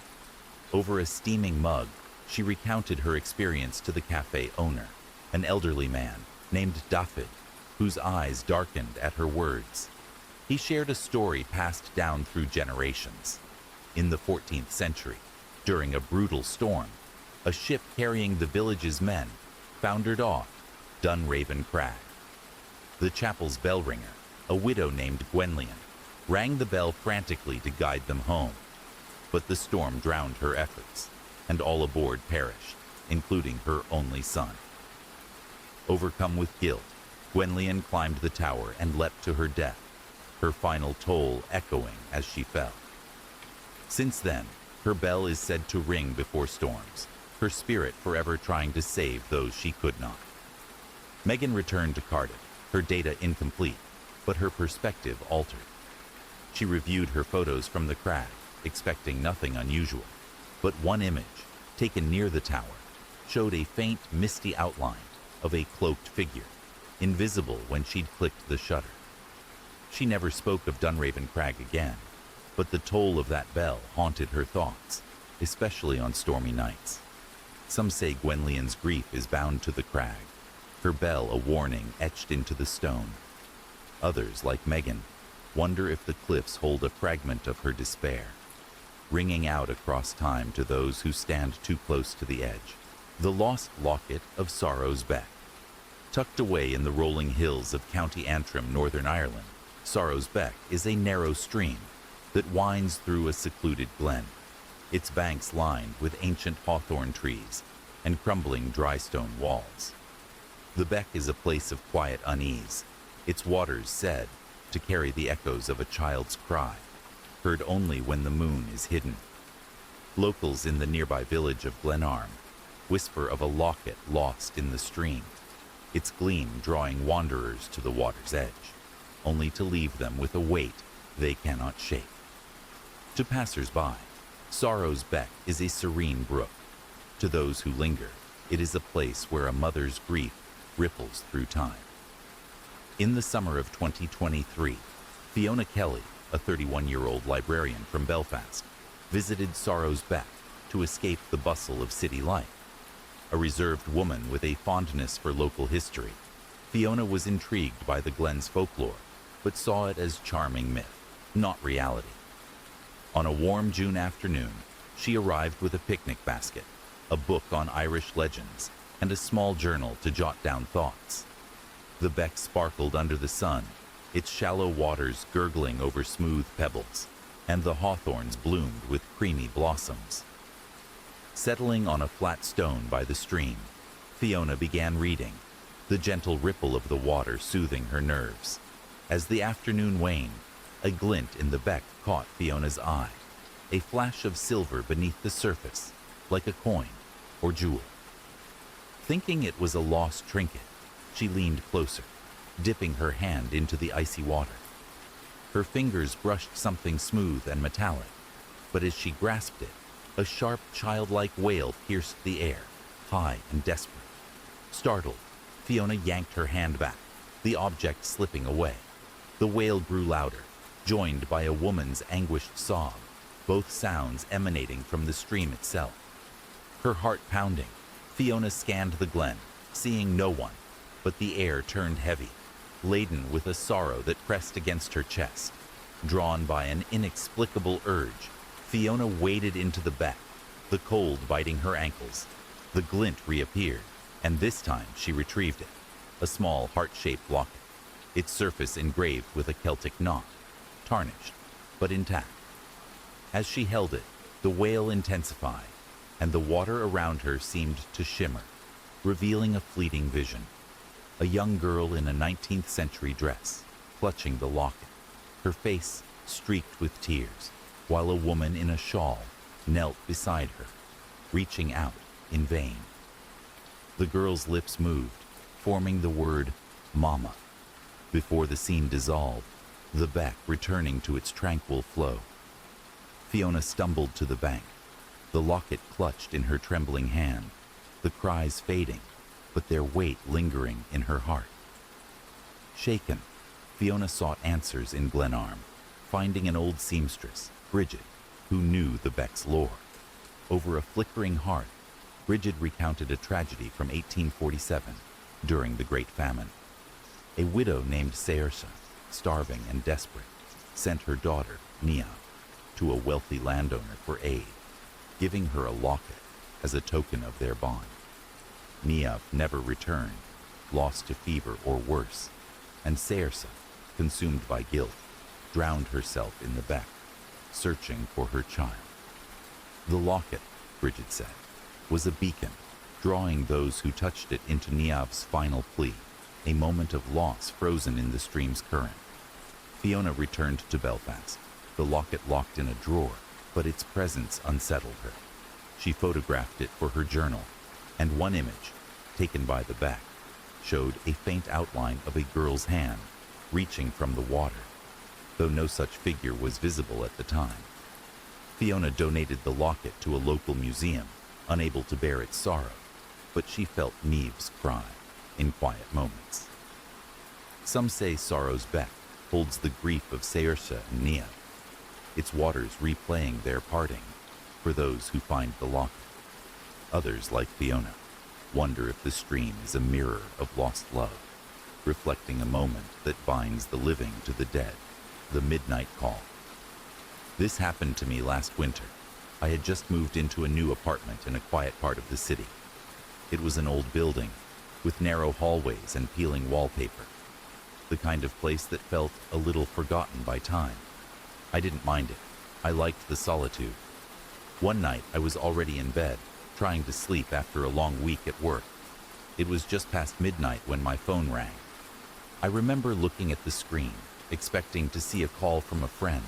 Over a steaming mug, she recounted her experience to the cafe owner, an elderly man named David, whose eyes darkened at her words. He shared a story passed down through generations. In the 14th century, during a brutal storm, a ship carrying the village's men foundered off Dunraven Crag. The chapel's bell ringer, a widow named Gwenllian, rang the bell frantically to guide them home. But the storm drowned her efforts, and all aboard perished, including her only son. Overcome with guilt, Gwenllian climbed the tower and leapt to her death, her final toll echoing as she fell. Since then, her bell is said to ring before storms, her spirit forever trying to save those she could not. Megan returned to Cardiff, her data incomplete, but her perspective altered. She reviewed her photos from the crag, expecting nothing unusual, but one image, taken near the tower, showed a faint, misty outline of a cloaked figure, invisible when she'd clicked the shutter. She never spoke of Dunraven Crag again, but the toll of that bell haunted her thoughts, especially on stormy nights. Some say Gwenllian's grief is bound to the crag, her bell a warning etched into the stone. Others, like Megan, wonder if the cliffs hold a fragment of her despair, ringing out across time to those who stand too close to the edge. The lost locket of Sorrow's Beck. Tucked away in the rolling hills of County Antrim, Northern Ireland, Sorrow's Beck is a narrow stream that winds through a secluded glen, its banks lined with ancient hawthorn trees and crumbling dry stone walls. The beck is a place of quiet unease, its waters said to carry the echoes of a child's cry, heard only when the moon is hidden. Locals in the nearby village of Glenarm whisper of a locket lost in the stream, its gleam drawing wanderers to the water's edge, only to leave them with a weight they cannot shake. To passers-by, Sorrow's Beck is a serene brook. To those who linger, it is a place where a mother's grief ripples through time. In the summer of 2023, Fiona Kelly, a 31-year-old librarian from Belfast, visited Sorrow's Beck to escape the bustle of city life. A reserved woman with a fondness for local history, Fiona was intrigued by the glen's folklore, but saw it as charming myth, not reality. On a warm June afternoon, she arrived with a picnic basket, a book on Irish legends, and a small journal to jot down thoughts. The beck sparkled under the sun, its shallow waters gurgling over smooth pebbles, and the hawthorns bloomed with creamy blossoms. Settling on a flat stone by the stream, Fiona began reading, the gentle ripple of the water soothing her nerves. As the afternoon waned, a glint in the beck caught Fiona's eye, a flash of silver beneath the surface, like a coin or jewel. Thinking it was a lost trinket, she leaned closer, dipping her hand into the icy water. Her fingers brushed something smooth and metallic, but as she grasped it, a sharp, childlike wail pierced the air, high and desperate. Startled, Fiona yanked her hand back, the object slipping away. The wail grew louder, joined by a woman's anguished sob, both sounds emanating from the stream itself. Her heart pounding, Fiona scanned the glen, seeing no one, but the air turned heavy, laden with a sorrow that pressed against her chest. Drawn by an inexplicable urge, Fiona waded into the beck, the cold biting her ankles. The glint reappeared, and this time she retrieved it, a small heart-shaped locket, its surface engraved with a Celtic knot, tarnished, but intact. As she held it, the wail intensified, and the water around her seemed to shimmer, revealing a fleeting vision. A young girl in a 19th century dress, clutching the locket, her face streaked with tears, while a woman in a shawl knelt beside her, reaching out in vain. The girl's lips moved, forming the word "Mama." Before the scene dissolved, the beck returning to its tranquil flow. Fiona stumbled to the bank, the locket clutched in her trembling hand, the cries fading, but their weight lingering in her heart. Shaken, Fiona sought answers in Glenarm, finding an old seamstress, Bridget, who knew the beck's lore. Over a flickering hearth, Bridget recounted a tragedy from 1847, during the Great Famine. A widow named Saoirse, starving and desperate, sent her daughter, Nia, to a wealthy landowner for aid, giving her a locket as a token of their bond. Nia never returned, lost to fever or worse, and Saoirse, consumed by guilt, drowned herself in the beck, searching for her child. The locket, Bridget said, was a beacon, drawing those who touched it into Niamh's final plea, a moment of loss frozen in the stream's current. Fiona returned to Belfast, the locket locked in a drawer, but its presence unsettled her. She photographed it for her journal, and one image, taken by the beck, showed a faint outline of a girl's hand reaching from the water, though no such figure was visible at the time. Fiona donated the locket to a local museum, unable to bear its sorrow, but she felt Niamh's cry in quiet moments. Some say Sorrow's beck holds the grief of Saoirse and Niamh, its waters replaying their parting for those who find the locket. Others, like Fiona, wonder if the stream is a mirror of lost love, reflecting a moment that binds the living to the dead, the midnight call. This happened to me last winter. I had just moved into a new apartment in a quiet part of the city. It was an old building, with narrow hallways and peeling wallpaper, the kind of place that felt a little forgotten by time. I didn't mind it. I liked the solitude. One night, I was already in bed, trying to sleep after a long week at work. It was just past midnight when my phone rang. I remember looking at the screen, expecting to see a call from a friend,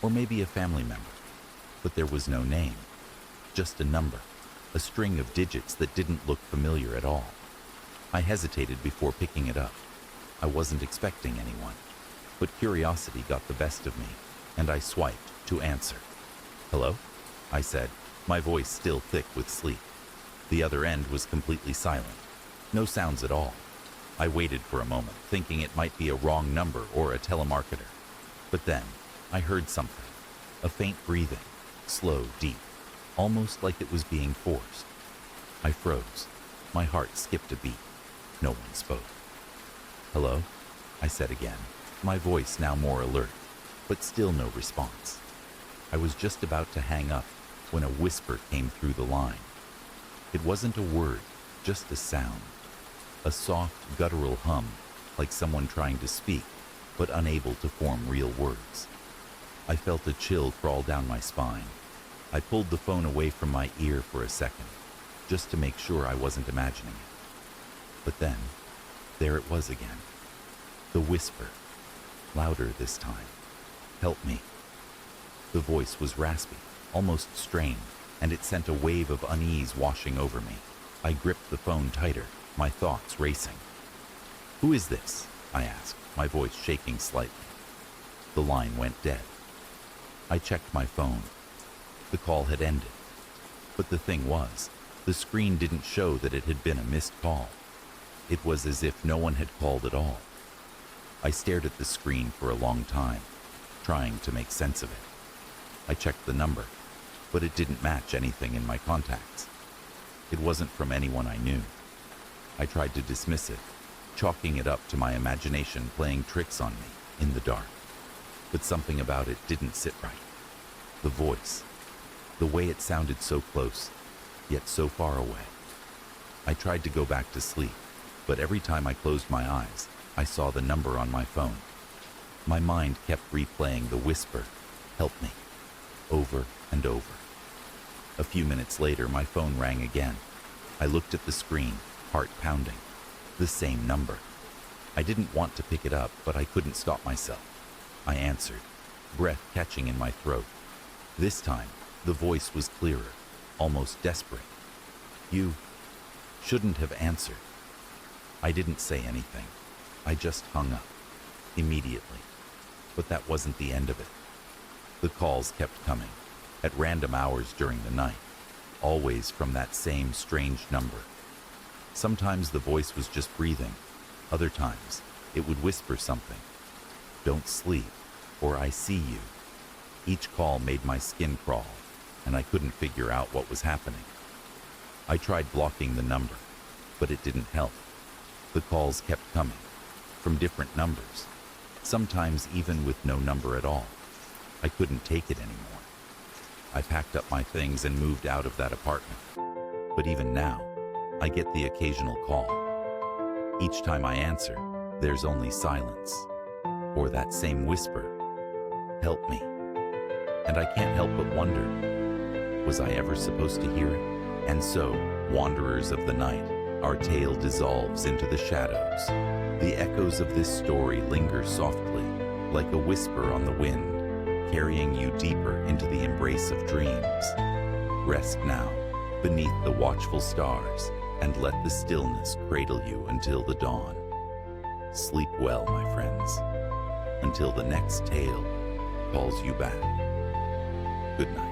or maybe a family member. But there was no name, just a number, a string of digits that didn't look familiar at all. I hesitated before picking it up. I wasn't expecting anyone, but curiosity got the best of me, and I swiped to answer. "Hello?" I said, my voice still thick with sleep. The other end was completely silent. No sounds at all. I waited for a moment, thinking it might be a wrong number or a telemarketer. But then, I heard something. A faint breathing, slow, deep, almost like it was being forced. I froze. My heart skipped a beat. No one spoke. "Hello?" I said again, my voice now more alert, but still no response. I was just about to hang up when a whisper came through the line. It wasn't a word, just a sound. A soft, guttural hum, like someone trying to speak, but unable to form real words. I felt a chill crawl down my spine. I pulled the phone away from my ear for a second, just to make sure I wasn't imagining it. But then, there it was again. The whisper, louder this time. "Help me." The voice was raspy, almost strained, and it sent a wave of unease washing over me. I gripped the phone tighter, my thoughts racing. "Who is this?" I asked, my voice shaking slightly. The line went dead. I checked my phone. The call had ended. But the thing was, the screen didn't show that it had been a missed call. It was as if no one had called at all. I stared at the screen for a long time, trying to make sense of it. I checked the number, but it didn't match anything in my contacts. It wasn't from anyone I knew. I tried to dismiss it, chalking it up to my imagination playing tricks on me in the dark. But something about it didn't sit right. The voice, the way it sounded so close, yet so far away. I tried to go back to sleep, but every time I closed my eyes, I saw the number on my phone. My mind kept replaying the whisper, "Help me," over and over. A few minutes later, my phone rang again. I looked at the screen, heart pounding. The same number. I didn't want to pick it up, but I couldn't stop myself. I answered, breath catching in my throat. This time, the voice was clearer, almost desperate. "You shouldn't have answered." I didn't say anything. I just hung up, immediately. But that wasn't the end of it. The calls kept coming, at random hours during the night, always from that same strange number. Sometimes the voice was just breathing. Other times, it would whisper something. "Don't sleep," or "I see you." Each call made my skin crawl, and I couldn't figure out what was happening. I tried blocking the number, but it didn't help. The calls kept coming, from different numbers, sometimes even with no number at all. I couldn't take it anymore. I packed up my things and moved out of that apartment. But even now, I get the occasional call. Each time I answer, there's only silence, or that same whisper, "Help me." And I can't help but wonder, was I ever supposed to hear it? And so, wanderers of the night, our tale dissolves into the shadows. The echoes of this story linger softly, like a whisper on the wind, carrying you deeper into the embrace of dreams. Rest now, beneath the watchful stars, and let the stillness cradle you until the dawn. Sleep well, my friends, until the next tale calls you back. Good night.